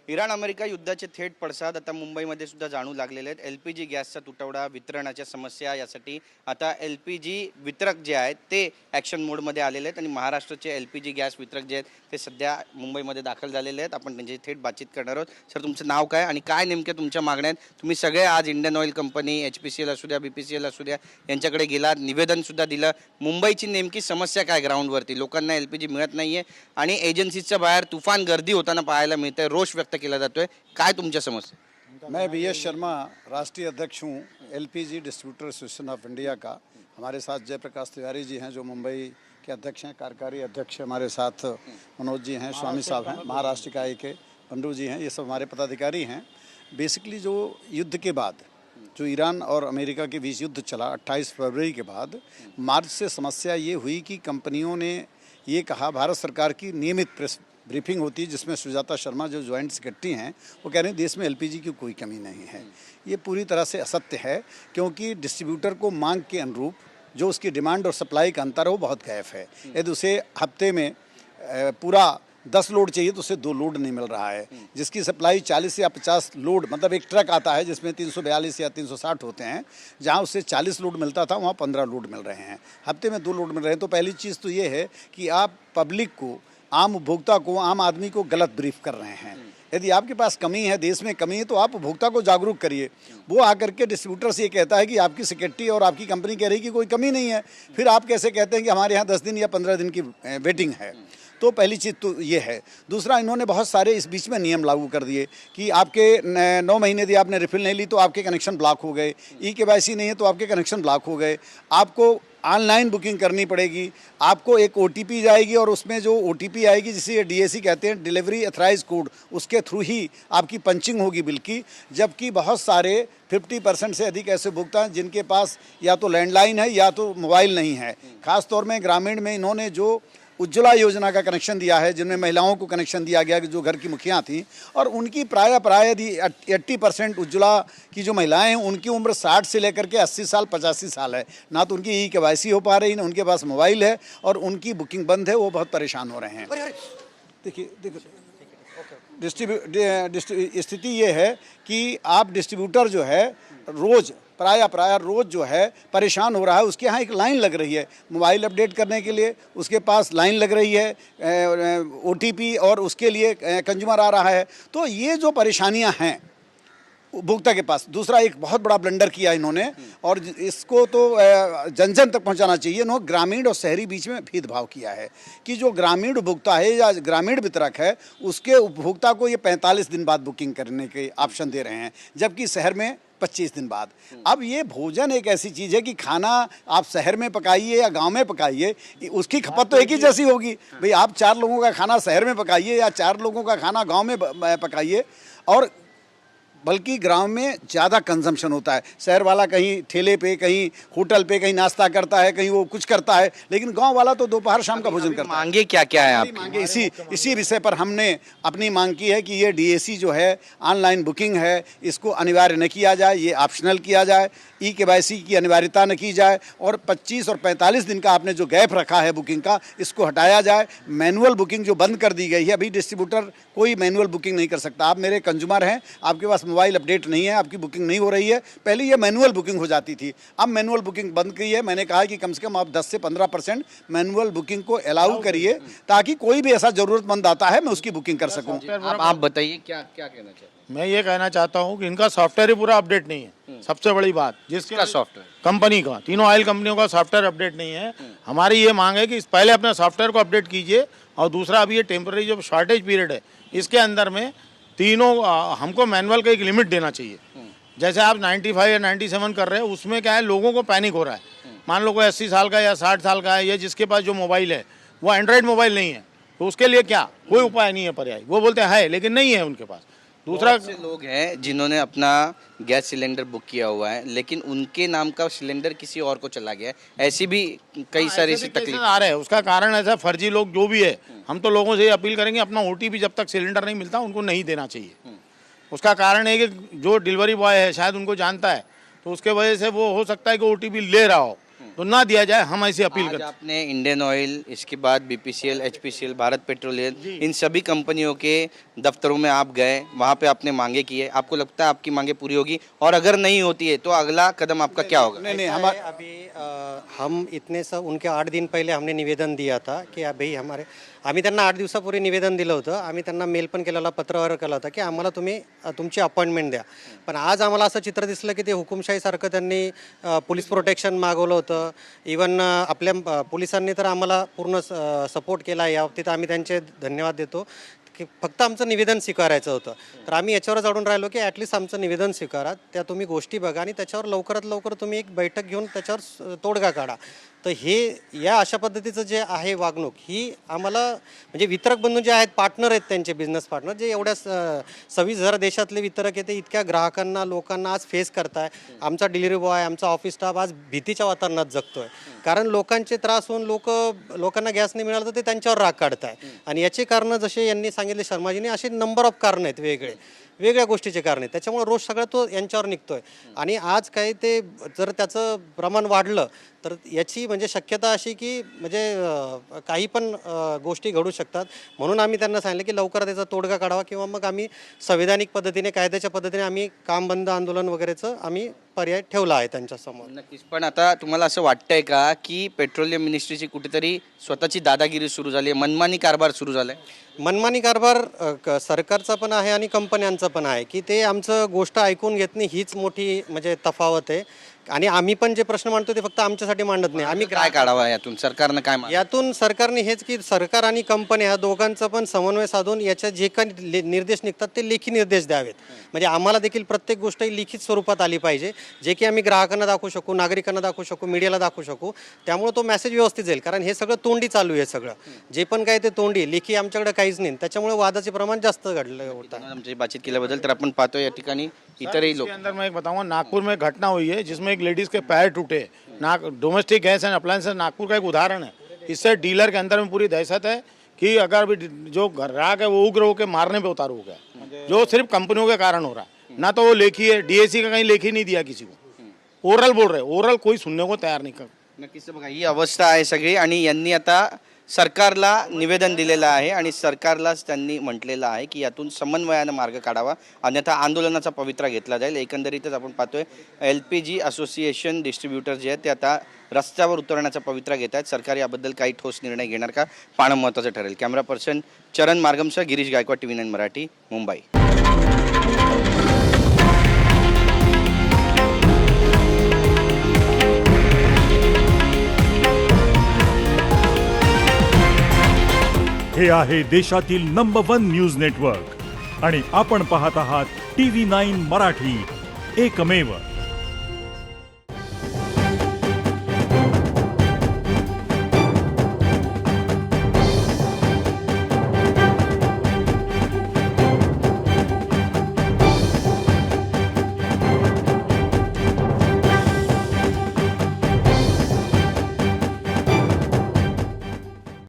Iran America युद्धाचे थेट पडसाद आता मुंबईमध्ये सुद्धा जाणू लागलेले आहेत. LPG गॅसचा तुटवडा, वितरणाच्या समस्या यासाठी आता LPG वितरक जे आहेत ते ॲक्शन मोडमध्ये आलेले आहेत आणि महाराष्ट्राचे LPG गॅस वितरक जे आहेत ते सध्या मुंबईमध्ये दाखल झालेले आहेत. आपण त्यांची थेट बातचीत करणार आहोत. सर, तुमचं नाव काय आणि काय नेमक्या तुमच्या मागण्या आहेत? तुम्ही सगळे आज इंडियन ऑइल कंपनी, HPCL असू द्या, BPCL असू द्या यांच्याकडे गेलात, निवेदनसुद्धा दिलं. मुंबईची नेमकी समस्या काय ग्राउंडवरती? लोकांना LPG मिळत नाही आहे आणि एजन्सीच्या बाहेर तुफान गर्दी होताना पाहायला मिळते, रोष व्यक्त केला जातोय. काय तुमच्या समस्या? मैं BS शर्मा राष्ट्रीय अध्यक्ष हूँ LPG distributor association of India का। हमारे साथ जयप्रकाश तिवारी जी हैं जो मुंबई के अध्यक्ष हैं, कार्यकारी अध्यक्ष हमारे साथ मनोज जी हैं, स्वामी साहब हैं, महाराष्ट्र इकाई के पंडू जी हैं, ये सब हमारे पदाधिकारी हैं। बेसिकली जो युद्ध के बाद जो ईरान और अमेरिका के बीच युद्ध चला 28 फरवरी के बाद मार्च से समस्या ये हुई कि कंपनियों ने ये कहा, भारत सरकार की नियमित प्रेस ब्रीफिंग होती है जिसमें सुजाता शर्मा जो ज्वाइंट सेक्रेटरी हैं वो कह रहे हैं देश में LPG की कोई कमी नहीं है। ये पूरी तरह से असत्य है, क्योंकि डिस्ट्रीब्यूटर को मांग के अनुरूप जो उसकी डिमांड और सप्लाई का अंतर है वो बहुत गैप है। यदि उसे हफ्ते में पूरा 10 लोड चाहिए तो उसे 2 लोड नहीं मिल रहा है, जिसकी सप्लाई 40 या 50 लोड, मतलब एक ट्रक आता है जिसमें 342 या 360 होते हैं, जहां उससे 40 लोड मिलता था वहां 15 लोड मिल रहे हैं, हफ्ते में 2 लोड मिल रहे हैं। तो पहली चीज़ तो ये है कि आप पब्लिक को, आम उपभोक्ता को, आम आदमी को गलत ब्रीफ कर रहे हैं। यदि आपके पास कमी है, देश में कमी है, तो आप उपभोक्ता को जागरूक करिए। वो आकर के डिस्ट्रीब्यूटर से ये कहता है कि आपकी सेक्रेटरी और आपकी कंपनी कह रही है कि कोई कमी नहीं है, फिर आप कैसे कहते हैं कि हमारे यहाँ 10 दिन या 15 दिन की वेटिंग है? तो पहली चीज़ तो ये है। दूसरा, इन्होंने बहुत सारे इस बीच में नियम लागू कर दिए कि आपके 9 महीने दिए, आपने रिफिल नहीं ली तो आपके कनेक्शन ब्लॉक हो गए, EKYC नहीं है तो आपके कनेक्शन ब्लॉक हो गए, आपको ऑनलाइन बुकिंग करनी पड़ेगी, आपको एक OTP जाएगी और उसमें जो OTP आएगी जिसे DAC कहते हैं, डिलीवरी अथराइज कोड, उसके थ्रू ही आपकी पंचिंग होगी बिल की। जबकि बहुत सारे 50% से अधिक ऐसे उपभोक्ता हैं जिनके पास या तो लैंडलाइन है या तो मोबाइल नहीं है। खास तौर में ग्रामीण में इन्होंने जो उज्ज्वला योजना का कनेक्शन दिया है, जिनमें महिलाओं को कनेक्शन दिया गया जो घर की मुखिया थीं, और उनकी प्राय यदि 80% उज्ज्वला की जो महिलाएं हैं उनकी उम्र 60 से लेकर के 80 साल 85 साल है। ना तो उनकी EKYC हो पा रही, ना उनके पास मोबाइल है और उनकी बुकिंग बंद है, वो बहुत परेशान हो रहे हैं। देखिए स्थिति ये है कि आप डिस्ट्रीब्यूटर जो है रोज़ प्राय रोज़ जो है परेशान हो रहा है। उसके यहाँ एक लाइन लग रही है मोबाइल अपडेट करने के लिए, उसके पास लाइन लग रही है OTP, और उसके लिए कंज्यूमर आ रहा है। तो ये जो परेशानियां हैं उपभोक्ता के पास। दूसरा, एक बहुत बड़ा ब्लंडर किया इन्होंने, और इसको तो जन जन तक पहुंचाना चाहिए। इन्होंने ग्रामीण और शहरी बीच में भेदभाव किया है कि जो ग्रामीण उपभोक्ता है या ग्रामीण वितरक है उसके उपभोक्ता को ये 45 दिन बाद बुकिंग करने के ऑप्शन दे रहे हैं, जबकि शहर में 25 दिन बाद। अब ये भोजन एक ऐसी चीज़ है कि खाना आप शहर में पकाइए या गांव में पकाइए, उसकी खपत तो एक ही जैसी होगी। भाई आप 4 लोगों का खाना शहर में पकाइए या 4 लोगों का खाना गांव में पकाइए, और बल्कि ग्राम में ज़्यादा कंजम्पशन होता है। शहर वाला कहीं ठेले पे, कहीं होटल पे, कहीं नाश्ता करता है, कहीं वो कुछ करता है, लेकिन गांव वाला तो दोपहर शाम का भोजन करता है। मांगे क्या क्या है आपकी? मांगे इसी विषय पर हमने अपनी मांग की है कि ये DAC जो है ऑनलाइन बुकिंग है, इसको अनिवार्य न किया जाए, ये ऑप्शनल किया जाए, EKYC की अनिवार्यता न की जाए, और 25 और 45 दिन का आपने जो गैप रखा है बुकिंग का, इसको हटाया जाए। मैनुअल बुकिंग जो बंद कर दी गई है, अभी डिस्ट्रीब्यूटर कोई मैनुअल बुकिंग नहीं कर सकता। आप मेरे कंज्यूमर हैं, आपके पास मोबाइल अपडेट नहीं है, आपकी बुकिंग नहीं हो रही है। पहले ये मैनुअल बुकिंग हो जाती थी, अब मैनुअल बुकिंग बंद की है। मैंने कहा कि कम से कम आप 10 से 15% मैनुअल बुकिंग को अलाउ करिए, ताकि कोई भी ऐसा जरूरतमंद आता है मैं उसकी बुकिंग कर सकूं। आप बताइए क्या क्या कहना चाहते हैं? मैं ये कहना चाहता हूँ कि इनका सॉफ्टवेयर ही पूरा अपडेट नहीं है। सबसे बड़ी बात जिसका सॉफ्टवेयर कंपनी का, तीनों ऑयल कंपनियों का सॉफ्टवेयर अपडेट नहीं है। हमारी ये मांग है कि पहले अपने सॉफ्टवेयर को अपडेट कीजिए, और दूसरा अभी ये टेम्पररी जो शॉर्टेज पीरियड है इसके अंदर में तीनों हमको मैनुअल का एक लिमिट देना चाहिए। जैसे आप 95 या 97 कर रहे हैं, उसमें क्या है, लोगों को पैनिक हो रहा है। मान लो कोई 80 साल का या 60 साल का है, या जिसके पास जो मोबाइल है वो एंड्रॉयड मोबाइल नहीं है, तो उसके लिए क्या कोई उपाय नहीं है पर्याय। वो बोलते हैं है लेकिन नहीं है उनके पास। दूसरा, से लोग हैं जिन्होंने अपना गैस सिलेंडर बुक किया हुआ है, लेकिन उनके नाम का सिलेंडर किसी और को चला गया है। ऐसी भी कई सारी ऐसी तकलीफ आ रहे हैं। उसका कारण ऐसा फर्जी लोग जो भी है, हम तो लोगों से अपील करेंगे अपना OTP जब तक सिलेंडर नहीं मिलता उनको नहीं देना चाहिए। उसका कारण है कि जो डिलीवरी बॉय है शायद उनको जानता है, तो उसके वजह से वो हो सकता है कि OTP ले रहा हो, तो ना दिया जाए, हम ऐसी अपील आज करते हैं। आपने इंडियन ऑयल, इसके बाद बीपीसीएल, एचपीसीएल, भारत पेट्रोलियम, इन सभी कंपनियों के दफ्तरों में आप गए, वहाँ पे आपने मांगे की है। आपको लगता है आपकी मांगे पूरी होगी? और अगर नहीं होती है तो अगला कदम आपका क्या होगा? नहीं ऐसा हमारे है, अभी हम इतने सब उनके 8 दिन पहिले हमने निवेदन दिया था की भाई हमारे आम्ही त्यांना 8 दिवसापूर्वी निवेदन दिलं होतं. आम्ही त्यांना मेल पण केलेला, पत्रावर केला होता की आम्हाला तुम्ही तुमची अपॉइंटमेंट द्या. पण आज आम्हाला असं चित्र दिसलं की ते हुकुमशाहीसारखं त्यांनी पोलीस प्रोटेक्शन मागवलं होतं. इवन आपल्या पोलिसांनी तर आम्हाला पूर्ण सपोर्ट केला. या बाबतीत आम्ही त्यांचे धन्यवाद देतो की फक्त आमचं निवेदन स्वीकारायचं होतं. तर आम्ही याच्यावरच अडून राहिलो की ॲटलिस्ट आमचं निवेदन स्वीकारा, त्या तुम्ही गोष्टी बघा आणि त्याच्यावर लवकरात लवकर तुम्ही एक बैठक घेऊन त्याच्यावर तोडगा काढा. तर हे या अशा पद्धतीचं जे आहे वागणूक ही आम्हाला म्हणजे वितरक बंधू जे आहेत, पार्टनर आहेत त्यांचे, बिझनेस पार्टनर जे एवढ्या 26,000 देशातले वितरक येते, इतक्या ग्राहकांना लोकांना आज फेस करताय. आमचा डिलिव्हरी बॉय, आमचा ऑफिस स्टाफ आज भीतीच्या वातावरणात जगतोय. कारण लोकांचे त्रास होऊन लोकांना गॅस नाही मिळाला तर ते त्यांच्यावर राग काढताय. आणि याचे कारणं जसे यांनी सांगितले शर्माजीने, असे नंबर ऑफ कारणं आहेत, वेगळ्या गोष्टीचे कारण आहेत. त्याच्यामुळे रोज सगळं तो यांच्यावर निघतोय. आणि आज काही ते जर त्याचं प्रमाण वाढलं तर याची म्हणजे शक्यता अशी की म्हणजे काही पण गोष्टी घडू शकतात. म्हणून आम्ही त्यांना सांगितलं की लवकर त्याचा तोडगा काढावा किंवा मग आम्ही संविधानिक पद्धतीने, कायद्याच्या पद्धतीने आम्ही काम बंद आंदोलन वगैरेचं आम्ही पर्याय ठेवला आहे त्यांच्यासमोर. नक्कीच. पण आता तुम्हाला असं वाटतंय का की पेट्रोलियम मिनिस्ट्रीची कुठेतरी स्वतःची दादागिरी सुरू झाली आहे, मनमानी कारभार सुरू झालाय? मनमानी कारभार सरकारचा पण आहे आणि कंपन्यांचा पण आहे की ते आमचं गोष्ट ऐकून घेत नाही, हीच मोठी म्हणजे तफावत आहे. आणि आम्ही पण जे प्रश्न मांडतो ते फक्त आमच्यासाठी मांडत नाही. आम्ही काय काढावा यातून? सरकारनं काय यातून सरकारने हेच की सरकार आणि कंपन्या ह्या दोघांचा पण समन्वय साधून याच्या जे काही निर्देश निघतात ते लेखी निर्देश द्यावेत. म्हणजे आम्हाला देखील प्रत्येक गोष्ट ही लिखित स्वरूपात आली पाहिजे, जे की आम्ही ग्राहकांना दाखवू शकू, नागरिकांना दाखवू शकू, मीडियाला दाखवू शकू. त्यामुळे तो मेसेज व्यवस्थित जाईल. कारण हे सगळं तोंडी चालू आहे, सगळं जे पण काय ते तोंडी, लेखी आमच्याकडे काहीच नाही. त्याच्यामुळे वादाचे प्रमाण जास्त घडलं होतं. आमची बातचीत केल्याबद्दल. तर आपण पाहतो या ठिकाणी इतरही लोक. इसके अंदर मैं एक बताऊंगा, नागपुर में एक घटना हुई है जिसमें एक लेडीज के पैर टूटे. Domestic gas and appliances Nagpur का एक उदाहरण है. इससे डीलर के अंदर में पूरी दहशत है कि अगर भी जो ग्राहक है वो उग्र होकर मारने पे उतारू हो गया, जो सिर्फ कंपनियों के कारण हो रहा है. ना तो वो लेखी है, डीएसी का कहीं लेखी नहीं दिया किसी को, ओरल बोल रहे, ओरल कोई सुनने को तैयार नहीं कर. नक्कीच. बघा ही अवस्था आहे सगळी. आणि यांनी आता सरकारला निवेदन दिलेलं आहे आणि सरकारलाच त्यांनी म्हटलेलं आहे की यातून समन्वयानं मार्ग काढावा, अन्यथा आंदोलनाचा पवित्रा घेतला जाईल. एकंदरीतच आपण पाहतोय LPG असोसिएशन डिस्ट्रीब्युटर जे आहेत ते आता रस्त्यावर उतरण्याचा पवित्रा घेत आहेत. सरकार याबद्दल काही ठोस निर्णय घेणार का, पाहणं महत्त्वाचं ठरेल. कॅमेरा पर्सन चरण मार्गमसह गिरीश गायकवाड, TV9 मराठी, मुंबई. हे आहे देशातील नंबर 1 न्यूज नेटवर्क आणि आपण पाहत आहात TV9 मराठी, एकमेव.